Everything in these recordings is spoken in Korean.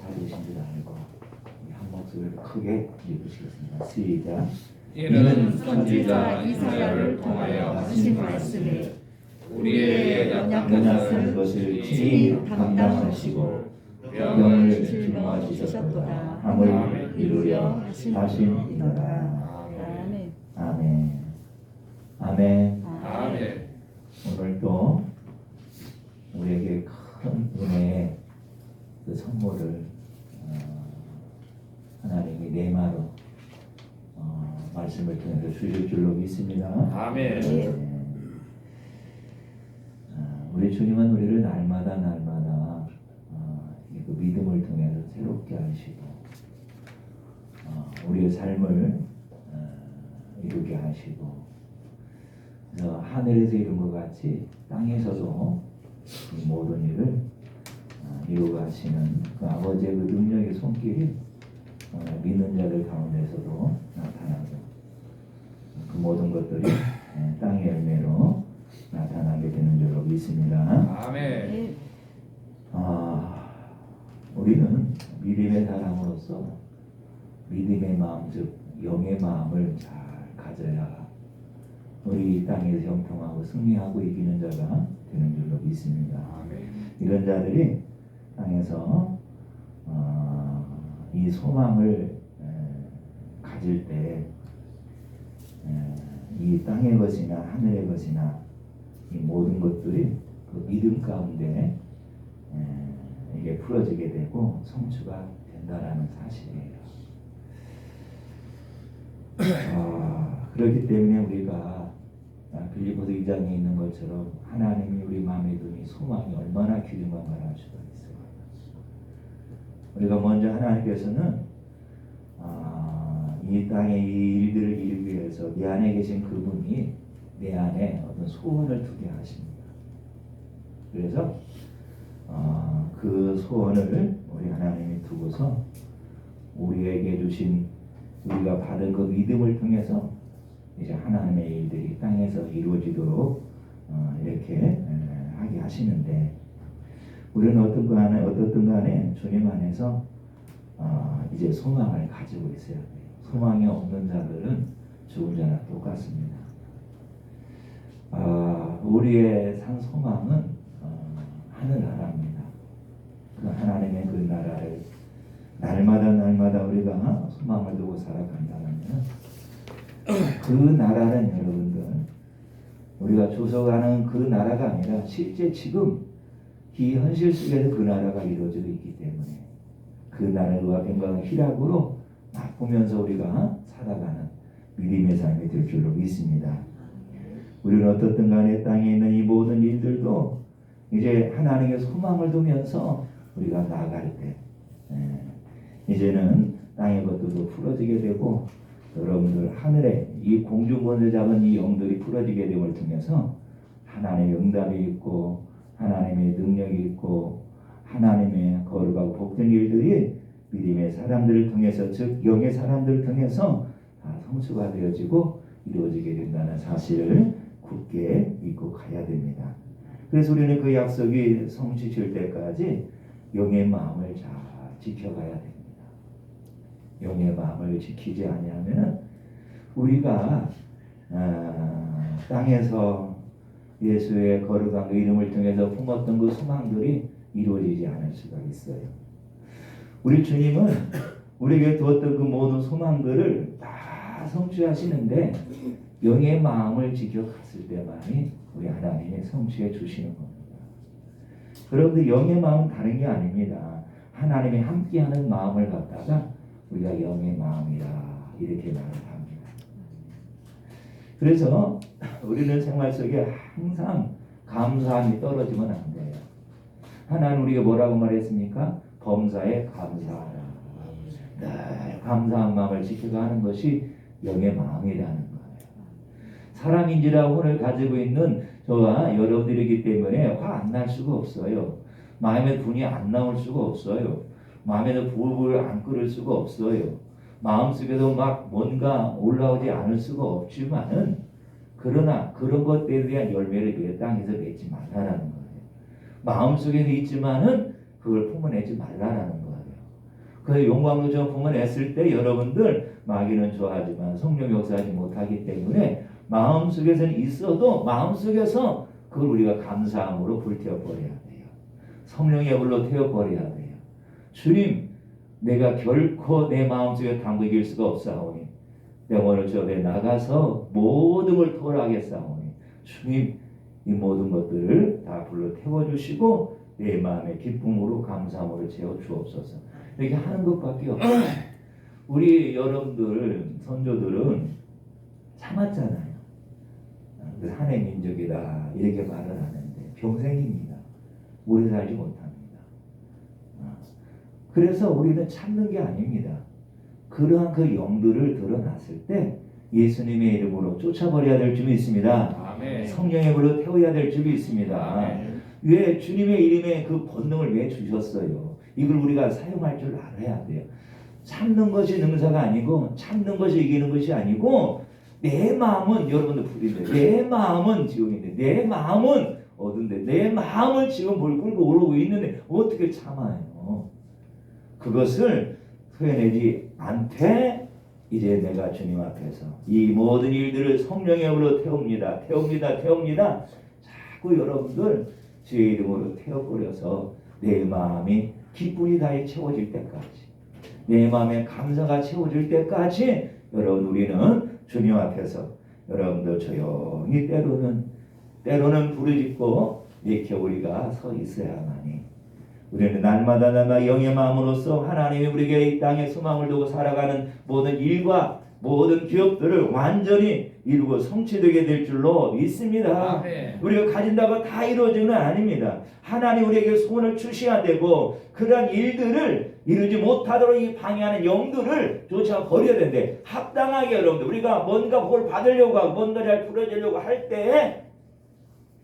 찾으신 줄 알고 한 목소리를 크게 읽으시겠습니다. 시작. 이는 선지자 이사야를 통하여 하신 말씀이 우리에게 연약한 것을 친히 담당하시고 병을 짊어지셨도다 함을 이루려 하심이더라. 아멘. 아멘. 아멘. 아멘. 오늘도 우리에게 큰 은혜의 그 선물을 하나님이 내마로 말씀을 통해서 주실 줄로 믿습니다. 아멘. 우리 주님은 우리를 날마다 그 믿음을 통해서 새롭게 하시고 우리의 삶을 이루게 하시고, 그래서 하늘에서 이룬 것 같이 땅에서도 이 모든 일을 이루고 하시는 그 아버지의 그 능력의 손길이 믿는 자들 가운데서도 나타나고, 그 모든 것들이 땅의 열매로 나타나게 되는 줄로 믿습니다. 아멘. 우리는 믿음의 사람으로서 믿음의 마음, 즉 영의 마음을 잘 가져야 우리 이 땅에서 형통하고 승리하고 이기는 자가 되는 줄로 믿습니다. 아멘. 이런 자들이 땅에서 이 소망을 가질 때 이 땅의 것이나 하늘의 것이나 이 모든 것들이 그 믿음 가운데 이게 풀어지게 되고 성취가 된다라는 사실이에요. 그렇기 때문에 우리가 빌립보서 2장에 있는 것처럼 하나님이 우리 마음에 두는 소망이 얼마나 귀중한가를 알 수가 있어요. 우리가 먼저 하나님께서는 이 땅의 이 일들을 이루기 위해서 내 안에 계신 그분이 내 안에 어떤 소원을 두게 하십니다. 그래서 그 소원을 우리 하나님이 두고서 우리에게 주신, 우리가 받은 그 믿음을 통해서 이제 하나님의 일들이 땅에서 이루어지도록 이렇게 하게 하시는데, 우리는 어떻든 간에 주님 안에서 이제 소망을 가지고 있어야 돼요. 소망이 없는 자들은 죽은 자나 똑같습니다. 우리의 산 소망은 하늘나라입니다. 그 하나님의 그 나라를 날마다 우리가 소망을 두고 살아간다면 그 나라는 여러분들, 우리가 조성하는 그 나라가 아니라 실제 지금 이 현실 속에서 그 나라가 이루어지고 있기 때문에 그 나라와 건강한 희락으로 바꾸면서 우리가 살아가는 믿음의 삶이 될 줄로 믿습니다. 우리는 어떻든 간에 땅에 있는 이 모든 일들도 이제 하나님의 소망을 두면서 우리가 나아갈 때 이제는 땅의 것들도 풀어지게 되고, 여러분들 하늘에 이 공중권을 잡은 이 영들이 풀어지게 됨을 통해서 하나님의 응답이 있고 하나님의 능력이 있고 하나님의 거룩하고 복된 일들이 믿음의 사람들을 통해서, 즉 영의 사람들을 통해서 다 성취가 되어지고 이루어지게 된다는 사실을 굳게 믿고 가야 됩니다. 그래서 우리는 그 약속이 성취될 때까지 영의 마음을 잘 지켜가야 됩니다. 영의 마음을 지키지 아니하면 우리가 땅에서 예수의 거룩한 그 이름을 통해서 품었던 그 소망들이 이루어지지 않을 수가 있어요. 우리 주님은 우리에게 두었던 그 모든 소망들을 다 성취하시는데 영의 마음을 지켜갔을 때만이 우리 하나님이 성취해 주시는 겁니다. 여러분들, 영의 마음은 다른 게 아닙니다. 하나님이 함께하는 마음을 갖다가 우리가 영의 마음이라 이렇게 말을 합니다. 그래서 우리는 생활 속에 항상 감사함이 떨어지면 안 돼요. 하나님 우리가 뭐라고 말했습니까? 범사에 감사하라. 늘 감사한 마음을 지켜가는 것이 영의 마음이라는 거예요. 사람인지라 혼을 가지고 있는 저와 여러분들이기 때문에 화 안 날 수가 없어요. 마음에 분이 안 나올 수가 없어요. 마음에도 불을 안 끓을 수가 없어요. 마음속에도 막 뭔가 올라오지 않을 수가 없지만은, 그러나 그런 것들에 대한 열매를 땅에서 맺지 말라라는 거예요. 마음속에는 있지만은 그걸 품어내지 말라라는 거예요. 그 용광로 전풍을 했을 때 여러분들 마귀는 좋아하지만 성령이 역사하지 못하기 때문에 마음속에서는 있어도 마음속에서 그걸 우리가 감사함으로 불태워버려야 돼요. 성령의 불로 태워버려야 돼요. 주님, 내가 결코 내 마음속에 담고 이길 수가 없사오니 내가 오늘 저 앞에 나가서 모든 걸 토로하겠사오니 주님, 이 모든 것들을 다 불러 태워주시고 내 마음의 기쁨으로 감사함으로 채워 주옵소서. 이렇게 하는 것밖에 없어요. 우리 여러분들 선조들은 참았잖아요. 그 산의 민족이다 이렇게 말을 하는데 평생입니다. 오래 살지 못합니다. 그래서 우리는 참는 게 아닙니다. 그러한 그 영들을 드러났을 때 예수님의 이름으로 쫓아버려야 될 줄이 있습니다. 아멘. 성령의 불로 태워야 될 줄이 있습니다. 아멘. 왜 주님의 이름에 그 본능을 왜 주셨어요? 이걸 우리가 사용할 줄 알아야 돼요. 참는 것이 능사가 아니고 참는 것이 이기는 것이 아니고 내 마음은 여러분들 풀인데 내 마음은 지옥인데 내 마음은 어딘데 내 마음은 지금 뭘 끌고 오르고 있는데 어떻게 참아요? 그것을 토해내지 않되 이제 내가 주님 앞에서 이 모든 일들을 성령의 불로 태웁니다. 자꾸 여러분들 주의 이름으로 태워버려서 내 마음이 기쁨이 다해 채워질 때까지 내 마음에 감사가 채워질 때까지 여러분 우리는 주님 앞에서 여러분들 조용히 때로는 부르짖고 이렇게 우리가 서 있어야만이 우리는 날마다 영의 마음으로서 하나님이 우리에게 이 땅에 소망을 두고 살아가는 모든 일과 모든 기업들을 완전히 이루고 성취되게 될 줄로 믿습니다. 아멘. 우리가 가진다고 다 이루어지는 건 아닙니다. 하나님 우리에게 소원을 주셔야 되고 그러한 일들을 이루지 못하도록 이 방해하는 영들을 쫓아 버려야 되는데 합당하게 여러분들 우리가 뭔가 그걸 받으려고 하고 뭔가 잘 풀어지려고 할 때에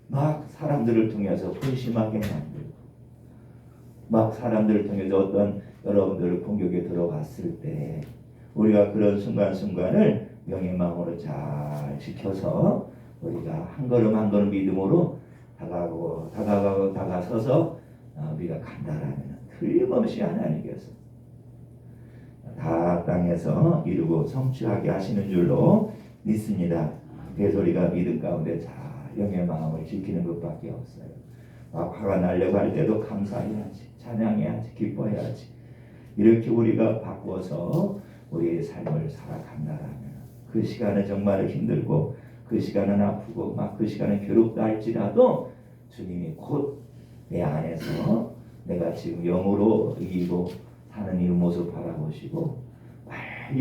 막 사람들을 통해서灰심하게 만들고 막 사람들을 통해서 어떤 여러분들을 공격에 들어갔을 때 우리가 그런 순간순간을 영의 마음으로 잘 지켜서 우리가 한 걸음 한 걸음 믿음으로 다가서서 우리가 간다라면 틀림없이 하나님께서 다 땅에서 이루고 성취하게 하시는 줄로 믿습니다. 그래서 우리가 믿음 가운데 잘 영의 마음을 지키는 것밖에 없어요. 막 화가 나려고 할 때도 감사해야지, 찬양해야지, 기뻐해야지. 이렇게 우리가 바꿔서 우리의 삶을 살아간다라면 그 시간은 정말 힘들고 그 시간은 아프고 막 그 시간은 괴롭다 할지라도 주님이 곧 내 안에서 내가 지금 영으로 이기고 사는 이 모습 바라보시고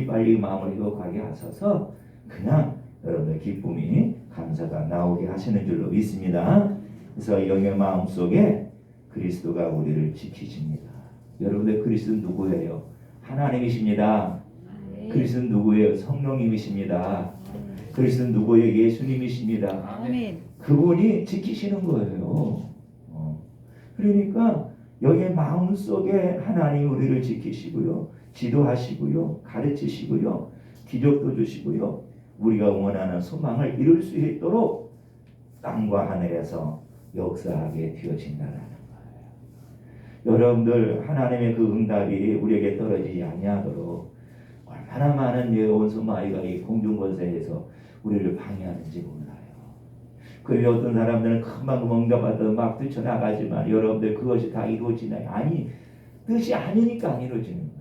빨리 마음을 회복하게 하셔서 그냥 여러분의 기쁨이 감사가 나오게 하시는 줄로 믿습니다. 그래서 영의 마음 속에 그리스도가 우리를 지키십니다. 여러분의 그리스도는 누구예요? 하나님이십니다. 그리스도는 누구예요? 성령님이십니다. 그리스도는 누구예요? 예수님이십니다. 아멘. 그분이 지키시는 거예요. 그러니까 영의 마음 속에 하나님 우리를 지키시고요, 지도하시고요, 가르치시고요, 기적도 주시고요, 우리가 원하는 소망을 이룰 수 있도록 땅과 하늘에서 역사하게 되어진다는 거예요. 여러분들 하나님의 그 응답이 우리에게 떨어지지 아니하도록 얼마나 많은 원수마귀가 이 공중권세에서 우리를 방해하는지 몰라요. 그리고 어떤 사람들은 금방 응답받아 막 뛰쳐나가지만 여러분들 그것이 다 이루어지나요? 아니, 뜻이 아니니까 안 이루어지는 거예요.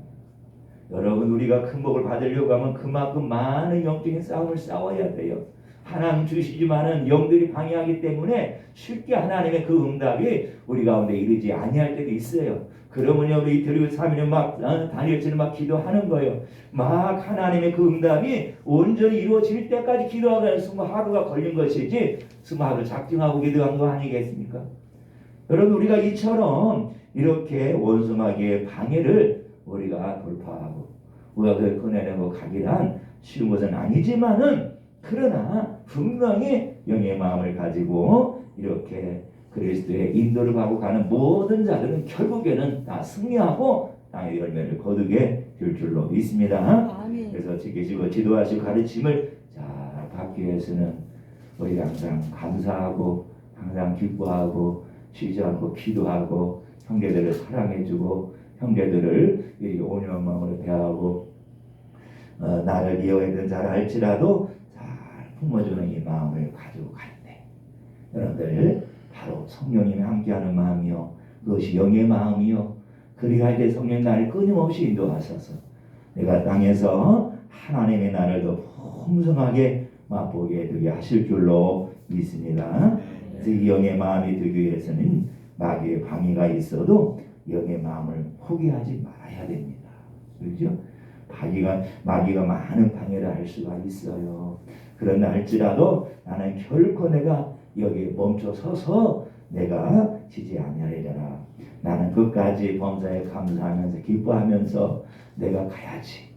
여러분 우리가 큰 복을 받으려고 하면 그만큼 많은 영적인 싸움을 싸워야 돼요. 하나님 주시지만은 영들이 방해하기 때문에 쉽게 하나님의 그 응답이 우리 가운데 이르지 아니할 때도 있어요. 그러면 우리 이틀 3일은 막 단일치는 막 기도하는 거예요. 막 하나님의 그 응답이 온전히 이루어질 때까지 기도하고 하루가 걸린 것이지 하루 작정하고 기도한 거 아니겠습니까? 여러분 우리가 이처럼 이렇게 원수마귀의 방해를 우리가 돌파하고 우리가 그걸 꺼내내고 가기란 쉬운 것은 아니지만은 그러나 분명히 영의 마음을 가지고 이렇게 그리스도의 인도를 가고 가는 모든 자들은 결국에는 다 승리하고 땅의 열매를 거두게 될 줄로 믿습니다. 아멘. 그래서 지키시고 지도하시고 가르침을 잘 받기 위해서는 우리가 항상 감사하고 항상 기뻐하고 쉬지 않고 기도하고 형제들을 사랑해주고 형제들을 이 온유한 마음으로 대하고 나를 미워하던 잘 알지라도 잘 품어주는 이 마음을 가지고 갈 때 여러분들 바로 성령님이 함께하는 마음이요 그것이 영의 마음이요 그리할 때 성령 나를 끊임없이 인도하셔서 내가 땅에서 하나님의 나를 더 풍성하게 맛보게 되게 하실 줄로 믿습니다. 그래서 이 영의 마음이 되기 위해서는 마귀의 방해가 있어도 영의 마음을 포기하지 말아야 됩니다. 그렇죠? 마귀가 많은 방해를 할 수가 있어요. 그런다 할지라도 나는 결코 내가 여기에 멈춰 서서 내가 지지 아니하리라. 나는 끝까지 범사에 감사하면서 기뻐하면서 내가 가야지.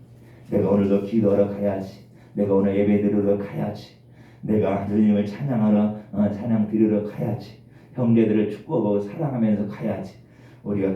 내가 오늘도 기도하러 가야지. 내가 오늘 예배 드리러 가야지. 내가 주님을 찬양 드리러 가야지. 형제들을 축복하고 사랑하면서 가야지. 우리가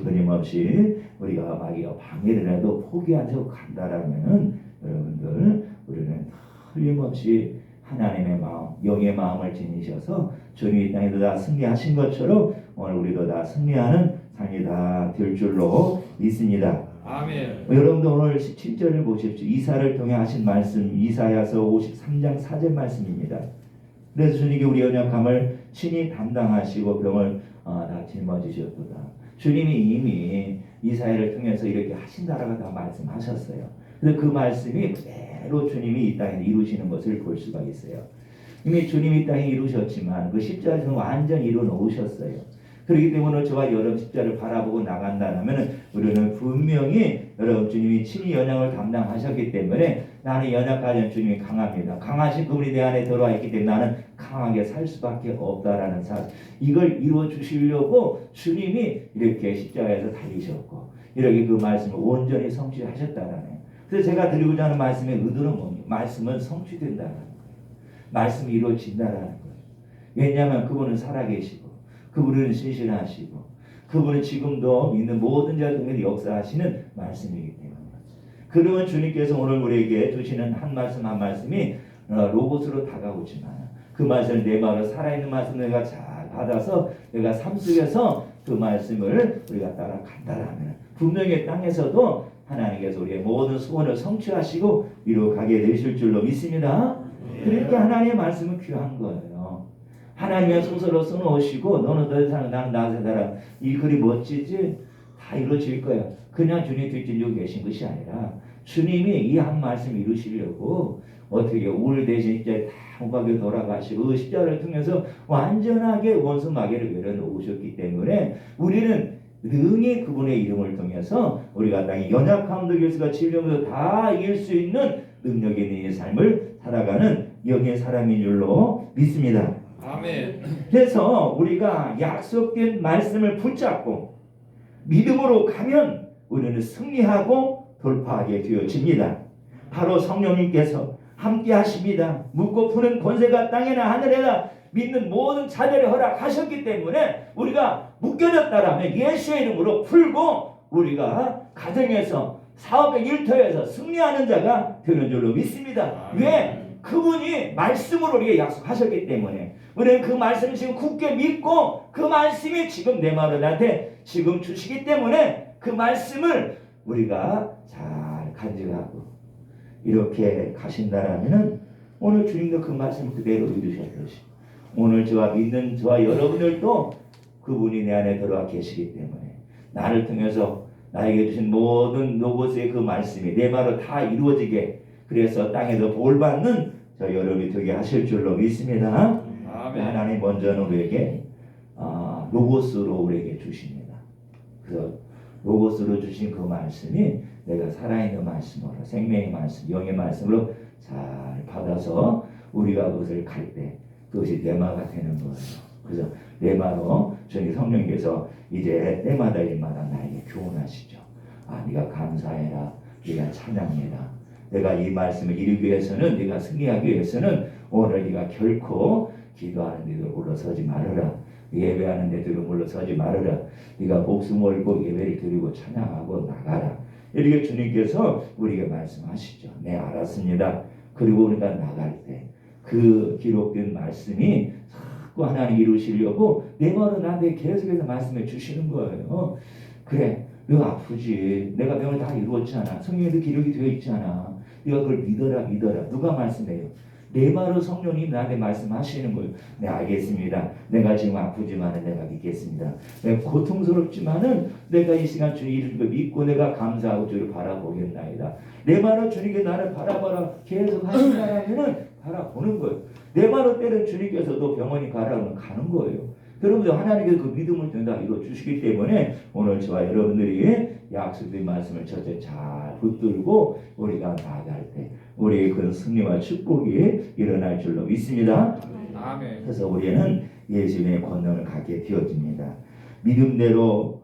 끊임없이 우리가 마귀가 방해를 해도 포기하지 않고 간다라면은 여러분들 우리는 틀림없이 하나님의 마음, 영의 마음을 지니셔서 주님이 이 땅에도 다 승리하신 것처럼 오늘 우리도 다 승리하는 삶이 다 될 줄로 믿습니다. 아멘. 여러분들 오늘 17절을 보십시오. 이사를 통해 하신 말씀 이사야서 53장 4절 말씀입니다. 그래서 주님이 우리 연약함을 친히 담당하시고 병을 다 짊어지셨도다. 주님이 이미 이사야를 통해서 이렇게 하신다라고 다 말씀하셨어요. 그래서 그 말씀이 그대로 주님이 이 땅에 이루시는 것을 볼 수가 있어요. 이미 주님이 이 땅에 이루셨지만 그 십자가에서 완전히 이루 놓으셨어요. 그렇기 때문에 저와 여러분 십자를 바라보고 나간다면 우리는 분명히 여러분 주님이 친히 연약을 담당하셨기 때문에 나는 연약하지만 주님이 강합니다. 강하신 그분이 내 안에 들어와 있기 때문에 나는 강하게 살 수밖에 없다라는 사실. 이걸 이루어 주시려고 주님이 이렇게 십자가에서 달리셨고 이렇게 그 말씀을 온전히 성취하셨다라는 거예요. 그래서 제가 드리고자 하는 말씀의 의도는 뭡니까? 말씀은 성취된다는 거예요. 말씀이 이루어진다라는 거예요. 왜냐하면 그분은 살아계시고 그분은 신실하시고 그분은 지금도 믿는 모든 자들 중에 역사하시는 말씀이기 때문에 그러면 주님께서 오늘 우리에게 주시는 한 말씀 한 말씀이 로봇으로 다가오지만 그 말씀을 내 마음으로 살아있는 말씀을 내가 잘 받아서 내가 삶 속에서 그 말씀을 우리가 따라간다라면 분명히 땅에서도 하나님께서 우리의 모든 소원을 성취하시고 이루어가게 되실 줄로 믿습니다. 그렇게 하나님의 말씀은 귀한 거예요. 하나님의 소설로 써놓으시고 너는 너의 사람 나는 나의 사람 이 글이 멋지지? 다 이루어질 거야. 그냥 주님 뒷짐지고 계신 것이 아니라 주님이 이 한 말씀 이루시려고 어떻게 우리 대신 이제 다 무박에 돌아가시고 그 십자가를 통해서 완전하게 원수 마귀를 내려놓으셨기 때문에 우리는 능히 그분의 이름을 통해서 우리가 땅의 연약함도 이길 수가 질병도 다 이길 수 있는 능력이 있는 이 삶을 살아가는 영의 사람인 줄로 믿습니다. 아멘. 그래서 우리가 약속된 말씀을 붙잡고 믿음으로 가면 우리는 승리하고 돌파하게 되어집니다. 바로 성령님께서 함께 하십니다. 묻고 푸는 권세가 땅에나 하늘에나 믿는 모든 자들이 허락하셨기 때문에 우리가 묶여졌다라면 예수의 이름으로 풀고 우리가 가정에서 사업의 일터에서 승리하는 자가 되는 줄로 믿습니다. 왜? 그분이 말씀으로 우리에게 약속하셨기 때문에 우리는 그 말씀을 지금 굳게 믿고 그 말씀이 지금 내 마음으로 나한테 지금 주시기 때문에 그 말씀을 우리가 잘 간직하고 이렇게 가신다라면 오늘 주님도 그 말씀을 그대로 이루셨듯이 오늘 저와 믿는 저와 여러분들도 그분이 내 안에 들어와 계시기 때문에 나를 통해서 나에게 주신 모든 로고스의 그 말씀이 내 말로 다 이루어지게 그래서 땅에서 복받는 저 여러분이 되게 하실 줄로 믿습니다. 아멘. 하나님 먼저는 우리에게 로고스로 우리에게 주십니다. 그래서 로고스로 주신 그 말씀이 내가 살아있는 말씀으로 생명의 말씀, 영의 말씀으로 잘 받아서 우리가 그것을 갈 때 그것이 레마가 되는 거예요. 그래서 레마로 주님 성령께서 이제 때마다 일마다 나에게 교훈하시죠. 네가 감사해라. 네가 찬양해라. 내가 이 말씀을 이루기 위해서는 네가 승리하기 위해서는 오늘 네가 결코 기도하는 데도 물러서지 말아라. 예배하는 데도 물러서지 말아라. 네가 목숨 걸고 예배를 드리고 찬양하고 나가라. 이렇게 주님께서 우리에게 말씀하시죠. 네, 알았습니다. 그리고 우리가 나갈 때 그 기록된 말씀이 자꾸 하나님 이루시려고 내 마음으로 나한테 계속해서 말씀해 주시는 거예요. 그래, 너 아프지. 내가 병을 다 이루었잖아. 성경에도 기록이 되어 있잖아. 네가 그걸 믿어라 믿어라. 누가 말씀해요? 내 말로 성령님 나한테 말씀하시는 거예요. 네, 알겠습니다. 내가 지금 아프지만은 내가 믿겠습니다. 내가 고통스럽지만은 내가 이 시간 주님 이루는 걸 믿고 내가 감사하고 주를 바라보겠나이다. 내 말로 주님께 나를 바라봐라 계속 하신다면은 바라보는 거예요. 내 말로 때는 주님께서도 병원에 가라면 가는 거예요. 여러분들 하나님께서 그 믿음을 다 이루어 주시기 때문에 오늘 저와 여러분들이 약속된 말씀을 첫째 잘 붙들고 우리가 나아갈 때 우리의 그 승리와 축복이 일어날 줄로 믿습니다. 아멘. 그래서 우리는 예수님의 권능을 갖게 되어집니다. 믿음대로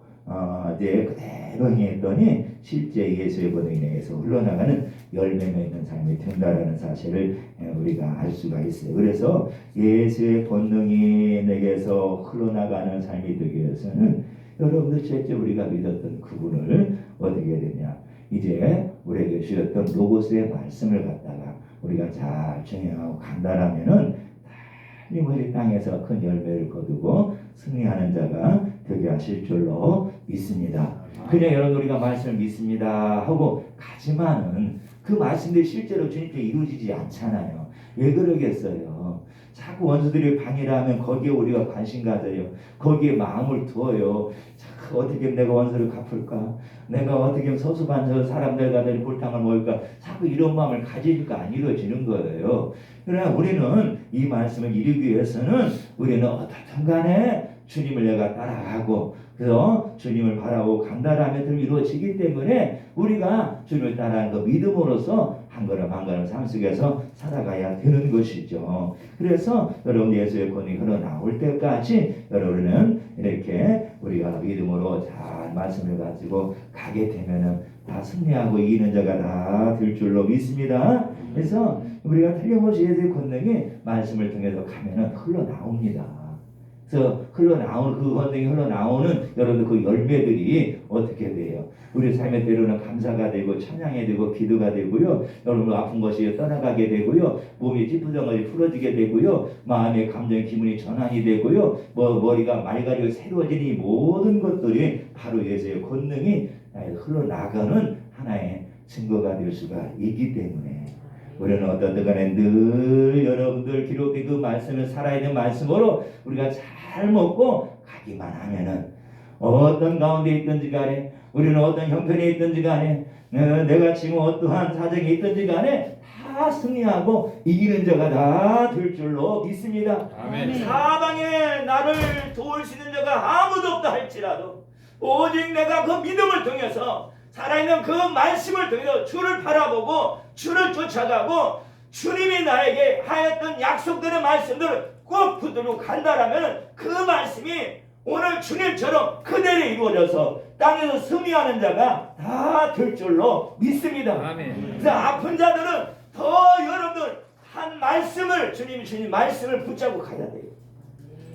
이제 그대로 행했더니 실제 예수의 권능에 의해서 흘러나가는 열매가 있는 삶이 된다라는 사실을 우리가 알 수가 있어요. 그래서 예수의 권능이 내게서 흘러나가는 삶이 되기 위해서는 여러분들 실제 우리가 믿었던 그분을 어떻게 해야 되냐, 이제 우리에게 주셨던 로고스의 말씀을 갖다가 우리가 잘 정행하고 간다라면은 우리 땅에서 큰 열매를 거두고 승리하는 자가 되게 하실 줄로 믿습니다. 그냥 여러분 우리가 말씀을 믿습니다 하고 가지만은 그 말씀들이 실제로 주님께 이루어지지 않잖아요. 왜 그러겠어요? 자꾸 원수들이 방해하면 거기에 우리가 관심 가져요. 거기에 마음을 두어요. 자꾸 어떻게 내가 원수를 갚을까? 내가 어떻게 서수반 저 사람들과 내 골탕을 먹을까? 자꾸 이런 마음을 가지니까 안 이루어지는 거예요. 그러나 우리는 이 말씀을 이루기 위해서는 우리는 어떻든 간에 주님을 내가 따라가고 그래서 주님을 바라고 간다라면 이루어지기 때문에 우리가 주님을 따라하는 그 믿음으로써 한 걸음 한 걸음 삶 속에서 살아가야 되는 것이죠. 그래서 여러분 예수의 권능이 흘러나올 때까지 여러분은 이렇게 우리가 믿음으로 잘 말씀을 가지고 가게 되면은 다 승리하고 이기는 자가 다 될 줄로 믿습니다. 그래서 우리가 틀림없이 예수의 권능이 말씀을 통해서 가면은 흘러나옵니다. 그래서 흘러나오는 그 권능이 흘러나오는 여러분들 그 열매들이 어떻게 돼요? 우리 삶의 때로는 감사가 되고 찬양이 되고 기도가 되고요. 여러분 아픈 것이 떠나가게 되고요. 몸이 찌푸정하게 풀어지게 되고요. 마음의 감정 기분이 전환이 되고요. 머리가 맑아지고 새로워지는 이 모든 것들이 바로 예수의 권능이 흘러나가는 하나의 증거가 될 수가 있기 때문에 우리는 어떻든 간에 늘 여러분들 기록된 그 말씀을 살아있는 말씀으로 우리가 잘 먹고 가기만 하면은 어떤 가운데 있든지 간에 우리는 어떤 형편에 있든지 간에 내가 지금 어떠한 사정에 있든지 간에 다 승리하고 이기는 자가 다 될 줄로 믿습니다. 아멘. 사방에 나를 도울 수 있는 자가 아무도 없다 할지라도 오직 내가 그 믿음을 통해서 살아있는 그 말씀을 통해서 주를 바라보고 주를 쫓아가고 주님이 나에게 하였던 약속들의 말씀들을 꼭 붙들고 간다라면 그 말씀이 오늘 주님처럼 그대로 이루어져서 땅에서 승리하는 자가 다 될 줄로 믿습니다. 아멘. 그래서 아픈 자들은 더 여러분들 한 말씀을 주님 말씀을 붙잡고 가야 돼요.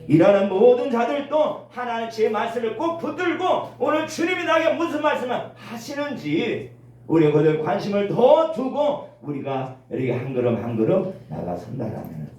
일하는 모든 자들도 하나님 제 말씀을 꼭 붙들고 오늘 주님이 나에게 무슨 말씀을 하시는지 우리가 그들 관심을 더 두고 우리가 이렇게 한 걸음 한 걸음 나가선다라면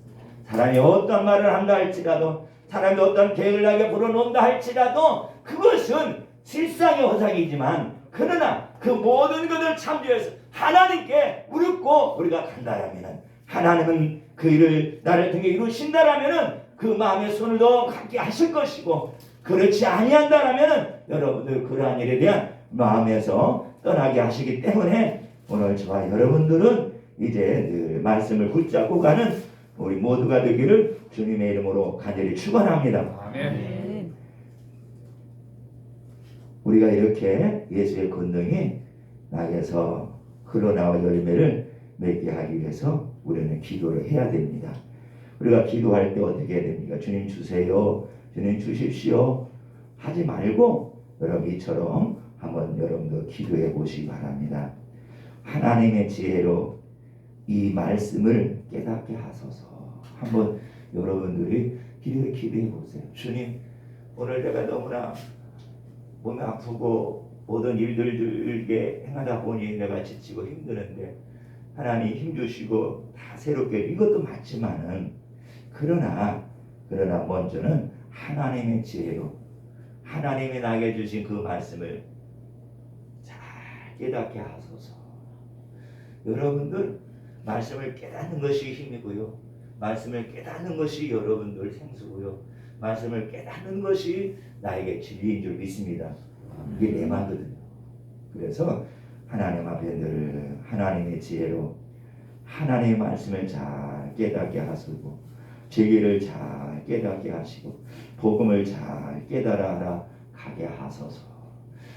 사람이 어떤 말을 한다 할지라도 사람이 어떤 계획을 나에게 불어놓는다 할지라도 그것은 실상의 허상이지만 그러나 그 모든 것을 참조해서 하나님께 무릎고 우리가 간다라면 하나님은 그 일을 나를 통해 이루신다라면 그 마음의 손을 더 갖게 하실 것이고 그렇지 아니한다라면 여러분들 그러한 일에 대한 마음에서 떠나게 하시기 때문에 오늘 저와 여러분들은 이제 늘 말씀을 붙잡고 가는 우리 모두가 되기를 주님의 이름으로 간절히 축원합니다. 아멘. 우리가 이렇게 예수의 권능이 나에게서 흘러나와 열매를 맺게 하기 위해서 우리는 기도를 해야 됩니다. 우리가 기도할 때 어떻게 해야 됩니까? 주님 주세요. 주님 주십시오. 하지 말고 여러분 이처럼 한번 여러분도 기도해 보시기 바랍니다. 하나님의 지혜로 이 말씀을 깨닫게 하소서. 한번 여러분들이 기도해 보세요. 주님 오늘 내가 너무나 몸이 아프고 모든 일들게 행하다 보니 내가 지치고 힘드는데 하나님 힘주시고 다 새롭게 이것도 맞지만은 그러나 먼저는 하나님의 지혜로 하나님이 나에게 주신 그 말씀을 깨닫게 하소서. 여러분들 말씀을 깨닫는 것이 힘이고요. 말씀을 깨닫는 것이 여러분들 생수고요. 말씀을 깨닫는 것이 나에게 진리인 줄 믿습니다. 이게 내 말거든요. 그래서 하나님 앞에 늘 하나님의 지혜로 하나님의 말씀을 잘 깨닫게 하시고 진리를 잘 깨닫게 하시고 복음을 잘 깨달아 가게 하소서.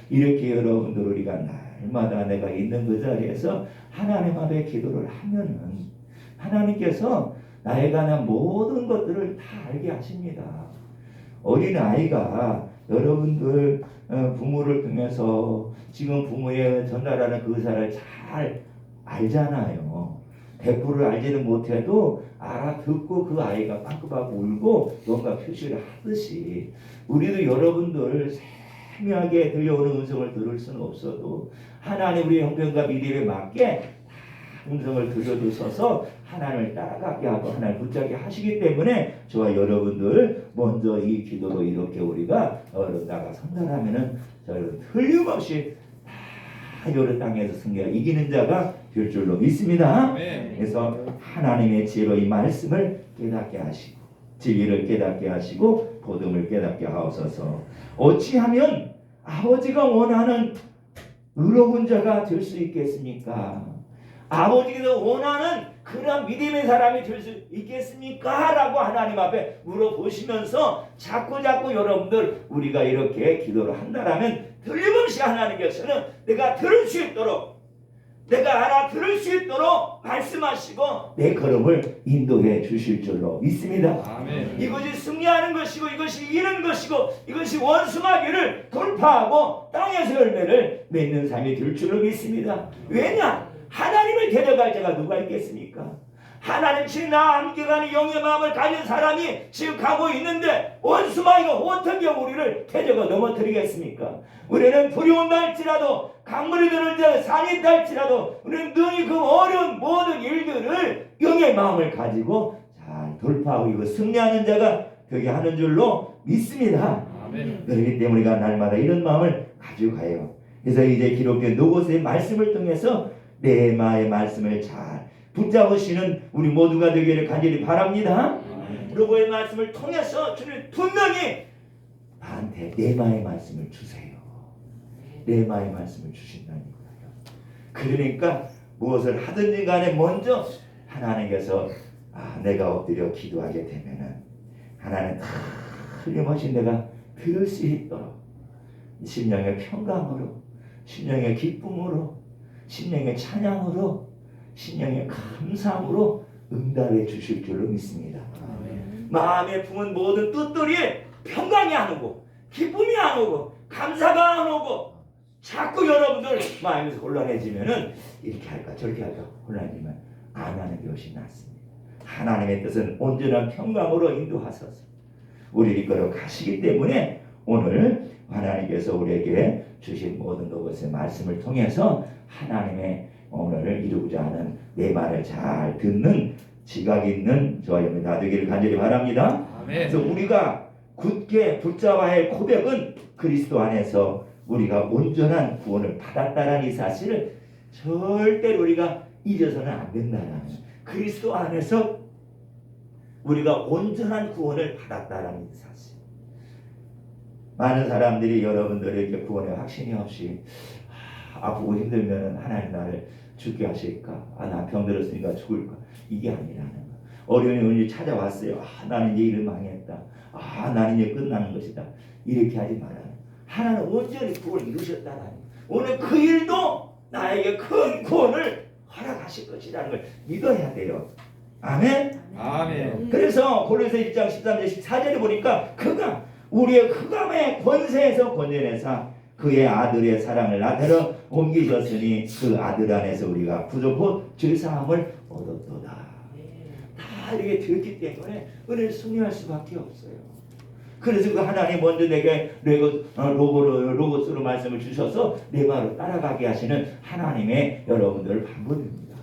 이렇게 여러분들 우리가 날마다 내가 있는 그 자리에서 하나님 앞에 기도를 하면은 하나님께서 나에 관한 모든 것들을 다 알게 하십니다. 어린 아이가 여러분들 부모를 통해서 지금 부모의 전달하는 그 의사를 잘 알잖아요. 100% 알지는 못해도 알아듣고 그 아이가 빵긋하고 울고 뭔가 표시를 하듯이 우리도 여러분들 세미하게 들려오는 음성을 들을 수는 없어도 하나님 우리의 형편과 믿음에 맞게 음성을 들려주셔서 하나님을 따라가게 하고 하나님을 붙잡게 하시기 때문에 저와 여러분들 먼저 이 기도로 이렇게 우리가 나가 선달하면은 저는 틀림없이 다 여러 땅에서 승리하 이기는 자가 될 줄로 믿습니다. 그래서 하나님의 지혜로 이 말씀을 깨닫게 하시고 진리를 깨닫게 하시고 복음을 깨닫게 하옵소서. 어찌하면 아버지가 원하는 의로운 자가 될 수 있겠습니까? 아버지께서 원하는 그런 믿음의 사람이 될 수 있겠습니까? 라고 하나님 앞에 물어보시면서 자꾸 여러분들 우리가 이렇게 기도를 한다라면 틀림없이 하나님께서는 내가 들을 수 있도록 내가 알아들을 수 있도록 말씀하시고 내 걸음을 인도해 주실 줄로 믿습니다. 아멘. 이것이 승리하는 것이고 이것이 이기는 것이고 이것이 원수마귀를 돌파하고 땅에서 열매를 맺는 삶이 될 줄로 믿습니다. 왜냐? 하나님을 데려갈 자가 누가 있겠습니까? 하나님 지금 나와 함께 가는 영의 마음을 가진 사람이 지금 가고 있는데 원수마귀가 어떻게 우리를 데려가 넘어뜨리겠습니까? 우리는 불이 온다 할지라도 강물이 들을지라도 산이 있다 할지라도 우리는 능히 그 어려운 모든 일들을 영의 마음을 가지고 잘 돌파하고 이거 승리하는 자가 되게 하는 줄로 믿습니다. 아멘. 그렇기 때문에 우리가 날마다 이런 마음을 가지고 가요. 그래서 이제 기록된 노고스의 말씀을 통해서 레마의 말씀을 잘 붙잡으시는 우리 모두가 되기를 간절히 바랍니다. 노고의 말씀을 통해서 주님 분명히 나한테 레마의 말씀을 주세요. 레마의 말씀을 주신다니까요. 그러니까 무엇을 하든지 간에 먼저 하나님께서 내가 엎드려 기도하게 되면은 하나님 틀림없이 내가 들을 수 있도록 심령의 평강으로 심령의 기쁨으로 심령의 찬양으로 심령의 감사함으로 응답해 주실 줄로 믿습니다. 아멘. 마음에 품은 모든 뜻들이 평강이 안 오고 기쁨이 안 오고 감사가 안 오고 자꾸 여러분들 마음에서 혼란해지면은 이렇게 할까 저렇게 할까 혼란해지면 안 하는 게 훨씬 낫습니다. 하나님의 뜻은 온전한 평강으로 인도하소서. 우리를 이끌어 가시기 때문에 오늘 하나님께서 우리에게 주신 모든 것의 말씀을 통해서 하나님의 오늘을 이루고자 하는 내 말을 잘 듣는 지각 있는 저와 여러분 다 되기를 간절히 바랍니다. 아멘. 그래서 우리가 굳게 붙잡아야 할 고백은 그리스도 안에서 우리가 온전한 구원을 받았다는 이 사실을 절대로 우리가 잊어서는 안 된다는 그리스도 안에서 우리가 온전한 구원을 받았다는 이 사실. 많은 사람들이 여러분들에게 구원의 확신이 없이 아프고 힘들면 하나님 나를 죽게 하실까? 나 병들었으니까 죽을까? 이게 아니라는 거. 어려움이 찾아왔어요. 나는 이제 일을 망했다. 나는 이제 끝나는 것이다. 이렇게 하지 말아요. 하나는 온전히 구원을 이루셨다는 거. 오늘 그 일도 나에게 큰 구원을 허락하실 것이라는 걸 믿어야 돼요. 아멘? 아멘. 그래서 골로새 1장 13절 14절에 보니까 그가 우리의 흑암의 권세에서 건져내사 그의 아들의 사랑을 나타내 옮기셨으니 그 아들 안에서 우리가 구속고 죄사함을 얻었도다. 다 이렇게 되었기 때문에 은혜를 승리할 수밖에 없어요. 그래서 그 하나님 먼저 내게 로고스로 말씀을 주셔서 내 말을 따라가게 하시는 하나님의 여러분들을 반복입니다.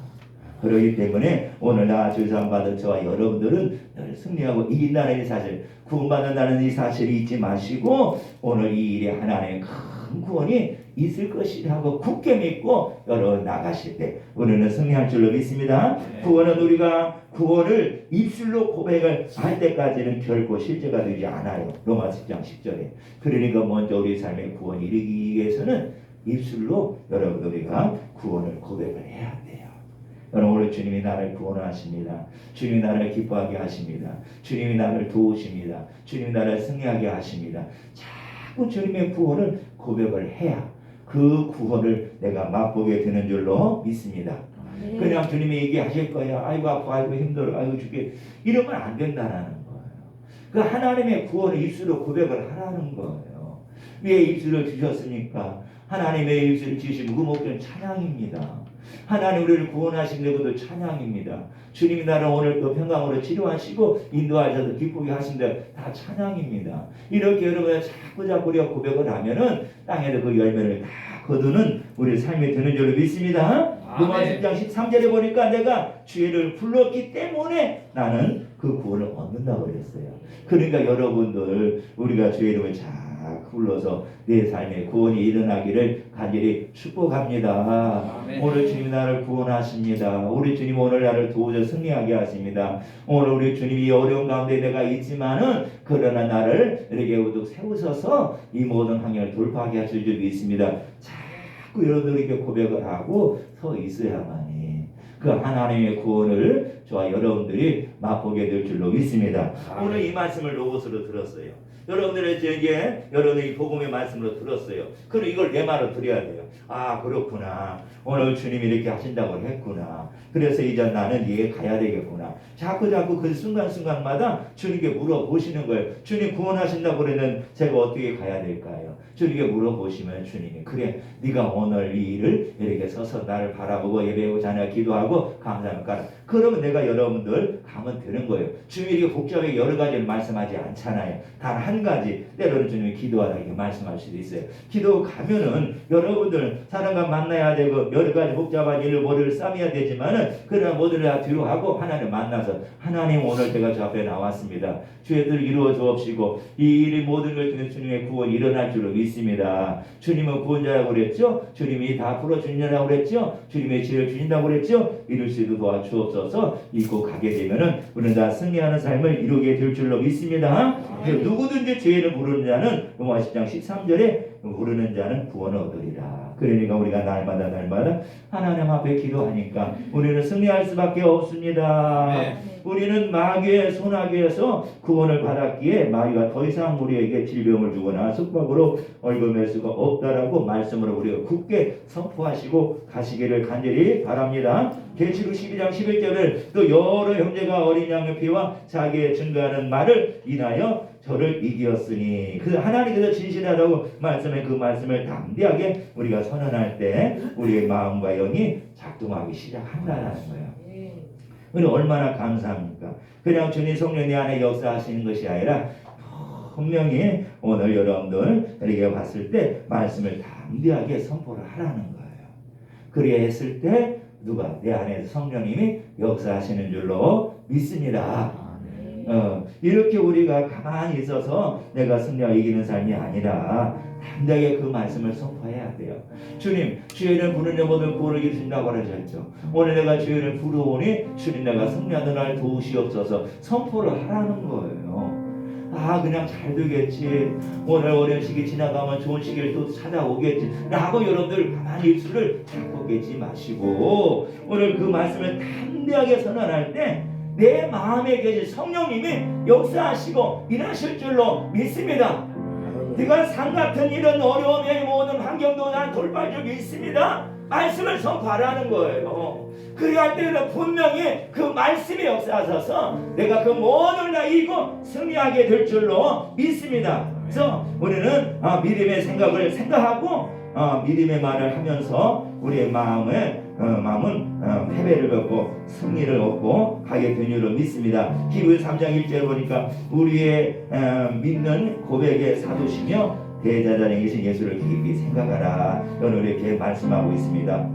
그렇기 때문에 오늘 나 죄사함 받은 저와 여러분들은 늘 승리하고 이긴다는 이 사실, 구원받는다는 이 사실을 잊지 마시고 오늘 이 일에 하나님의 큰 큰 구원이 있을 것이라고 굳게 믿고 열어 나가실 때 우리는 승리할 줄로 믿습니다. 구원은 우리가 구원을 입술로 고백을 할 때까지는 결코 실제가 되지 않아요. 로마서 10장 10절에. 그러니까 먼저 우리 삶의 구원이 이르기 위해서는 입술로 여러분 우리가 구원을 고백을 해야 돼요. 여러분 오늘 주님이 나를 구원하십니다. 주님이 나를 기뻐하게 하십니다. 주님이 나를 도우십니다. 주님이 나를 승리하게 하십니다. 자꾸 주님의 구원을 고백을 해야 그 구원을 내가 맛보게 되는 줄로 믿습니다. 그냥 주님이 얘기하실 거예요. 아이고 아파, 아이고 힘들어, 아이고 죽게 이러면 안 된다라는 거예요. 그 하나님의 구원을 입술로 고백을 하라는 거예요. 왜 입술을 주셨습니까? 하나님의 입술을 주신 그 목적은 찬양입니다. 하나님 우리를 구원하신 것도 찬양입니다. 주님이 나를 오늘 또 평강으로 치료하시고 인도하셔서 기쁘게 하신데 다 찬양입니다. 이렇게 여러분 자꾸 우리가 고백을 하면은 땅에도 그 열매를 다 거두는 우리 삶이 되는 줄로 믿습니다. 로마서 10장 13절에 보니까 내가 주의를 불렀기 때문에 나는 그 구원을 얻는다고 그랬어요. 그러니까 여러분들 우리가 주의 이름을 잘 불러서 내 삶에 구원이 일어나기를 간절히 축복합니다. 아멘. 오늘 주님 나를 구원하십니다. 우리 주님 오늘 나를 도우셔 승리하게 하십니다. 오늘 우리 주님이 어려운 가운데 내가 있지만은 그러나 나를 이렇게 우뚝 세우셔서 이 모든 환경을 돌파하게 하실 줄 믿습니다. 자꾸 여러분들이 이렇게 고백을 하고 서 있어야만이 그 하나님의 구원을 저와 여러분들이 맛보게 될 줄로 믿습니다. 오늘 이 말씀을 로봇으로 들었어요. 여러분들의 이제 여러분이 복음의 말씀으로 들었어요. 그럼 이걸 내 말로 드려야 돼요. 아 그렇구나. 오늘 주님이 이렇게 하신다고 했구나. 그래서 이제 나는 이해 가야 되겠구나. 자꾸 그 순간순간마다 주님께 물어보시는 거예요. 주님 구원하신다고 그러면 제가 어떻게 가야 될까요? 주님께 물어보시면 주님이 그래 네가 오늘 이 일을 이렇게 서서 나를 바라보고 예배하고 자녀 기도하고 감사할까. 그러면 내가 여러분들 가면 되는 거예요. 주님이 이렇게 복잡하게 여러 가지를 말씀하지 않잖아요. 단 한 가지 때로는 주님이 기도하라 이렇게 말씀할 수도 있어요. 기도 가면은 여러분들 사람과 만나야 되고 여러 가지 복잡한 일을 머리를 싸매야 되지만은 그러나 모두를 다 뒤로 하고 하나님 만나서 하나님 오늘 제가 저 앞에 나왔습니다. 주의 뜻을 이루어 주옵시고 이 일이 모든 걸 통해 주님의 구원이 일어날 줄로 믿습니다. 주님은 구원자라고 그랬죠. 주님이 다 풀어주신다고 그랬죠. 주님의 지혜를 주신다고 그랬죠. 이룰 수 있도록 도와주옵소서. 잊고 가게 되면은 우리는 다 승리하는 삶을 이루게 될 줄로 믿습니다. 누구든지 죄를 부르는 자는 로마서 10장 13절에 부르는 자는 구원을 얻으리라. 그러니까 우리가 날마다 하나님 앞에 기도하니까 우리는 승리할 수밖에 없습니다. 우리는 마귀의 손아귀에서 구원을 받았기에 마귀가 더 이상 우리에게 질병을 주거나 숙박으로 얽어맬 수가 없다라고 말씀으로 우리가 굳게 선포하시고 가시기를 간절히 바랍니다. 계시록 12장 11절을 또 여러 형제가 어린 양의 피와 자기의 증거하는 말을 인하여 저를 이기었으니 그 하나님께서 진실하다고 말씀해 그 말씀을 담대하게 우리가 선언할 때 우리의 마음과 영이 작동하기 시작한다라는 거예요. 우리 얼마나 감사합니까? 그냥 주님 성령 내 안에 역사하시는 것이 아니라 분명히 오늘 여러분들 이렇게 봤을 때 말씀을 담대하게 선포를 하라는 거예요. 그래야 했을 때 누가 내 안에서 성령님이 역사하시는 줄로 믿습니다. 이렇게 우리가 가만히 있어서 내가 승리하고 이기는 삶이 아니라 담대하게 그 말씀을 선포해야 돼요. 주님, 주의 이름 부르는 모든 구원을 이루신다고 하셨죠. 오늘 내가 주의 이름 부르오니 주님 내가 승리하는 날 도우시옵소서 선포를 하라는 거예요. 아 그냥 잘 되겠지. 오늘 어려운 시기 지나가면 좋은 시기를 또 찾아오겠지 라고 여러분들 가만히 입술을 닫고 계지 마시고 오늘 그 말씀을 담대하게 선언할 때 내 마음에 계신 성령님이 역사하시고 일하실 줄로 믿습니다. 네가 산 같은 이런 어려움의 모든 환경도 난 돌파할 줄 믿습니다. 말씀을 선포하라는 거예요. 그래야 때는 분명히 그 말씀이 역사하셔서 내가 그 모든 날 이기고 승리하게 될 줄로 믿습니다. 그래서 우리는 믿음의 생각을 생각하고 믿음의 말을 하면서 우리의 마음은 패배를 얻고 승리를 얻고 가게 된 줄로 믿습니다. 히브리 3장 1절에 보니까 우리의 믿는 고백의 사도시며 대제사장에 계신 예수를 깊이 생각하라. 오늘 이렇게 말씀하고 있습니다.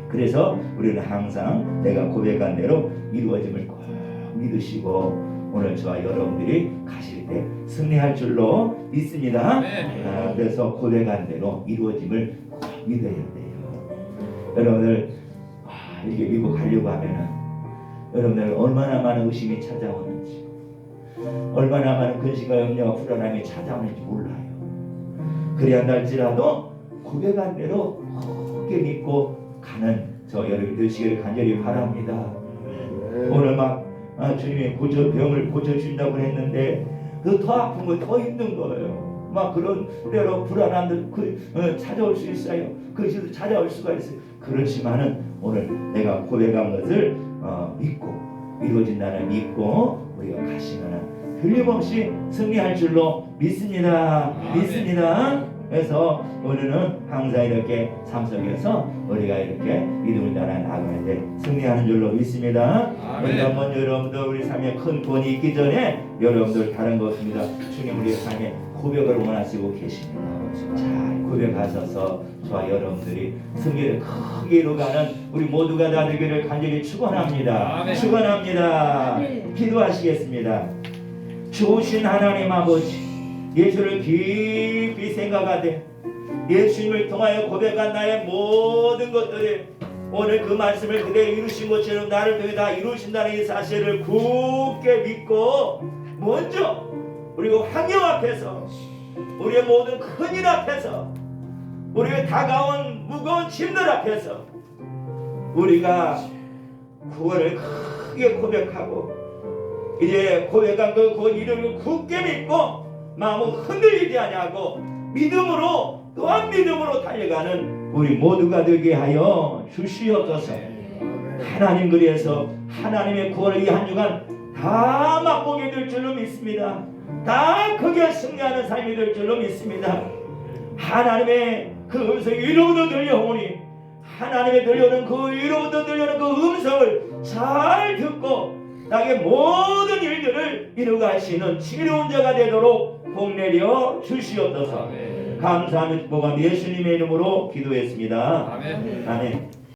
그래서 우리는 항상 내가 고백한 대로 이루어짐을 꼭 믿으시고 오늘 저와 여러분들이 가실 때 승리할 줄로 믿습니다. 아멘. 그래서 고백한 대로 이루어짐을 꼭 믿어야 돼요. 여러분들 이렇게 믿고 가려고 하면은 여러분들 얼마나 많은 의심이 찾아오는지, 얼마나 많은 근심과 염려와 불안함이 찾아오는지 몰라요. 그래야 할지라도 고백한 대로 굳게 믿고 가는 저 여러분 되시기를 간절히 바랍니다. 오늘 막 주님이 병을 고쳐준다고 했는데 더 아픈 거 더 힘든 거예요. 막 그런 때로 불안함도 찾아올 수 있어요. 그것이 찾아올 수가 있어요. 그렇지만은 오늘 내가 고백한 것을 믿고 이루어진다는 믿고 우리가 가시면은 틀림없이 승리할 줄로 믿습니다. 믿습니다. 그래서 오늘은 항상 이렇게 삶 속에서 우리가 이렇게 믿음을 따라 나갈 때 승리하는 줄로 믿습니다. 우리 한번 여러분들 우리 삶에 큰 권이 있기 전에 여러분들 다른 거 없습니다. 주님 우리 삶에 고백을 원하시고 계십니다. 잘 고백하셔서 저와 여러분들이 승리를 크게 이루어가는 우리 모두가 다 되기를 간절히 축원합니다. 아멘. 축원합니다. 아멘. 기도하시겠습니다. 좋으신 하나님 아버지, 예수를 깊이 생각하되 예수님을 통하여 고백한 나의 모든 것들이 오늘 그 말씀을 그대로 이루신 것처럼 나를 통해 다 이루신다는 이 사실을 굳게 믿고 먼저 그리고 환경 앞에서 우리의 모든 큰일 앞에서 우리의 다가온 무거운 짐들 앞에서 우리가 구원을 크게 고백하고 이제 고백한 그 이름을 굳게 믿고 마음은 흔들리지 아니하고 믿음으로 또한 믿음으로 달려가는 우리 모두가 되게 하여 주시옵소서. 하나님 그리해서 하나님의 구원을 이 한 주간 다 맛보게 될 줄로 믿습니다. 다 크게 승리하는 삶이 될 줄로 믿습니다. 하나님의 그 음성이 위로부터 들려오니 하나님의 들려오는 그 위로부터 들려오는 그 음성을 잘 듣고 나의 모든 일들을 이루가시는 지혜로운 자가 되도록 복내려 주시옵소서. 감사하며 축복하며 예수님의 이름으로 기도했습니다. 아멘. 아멘.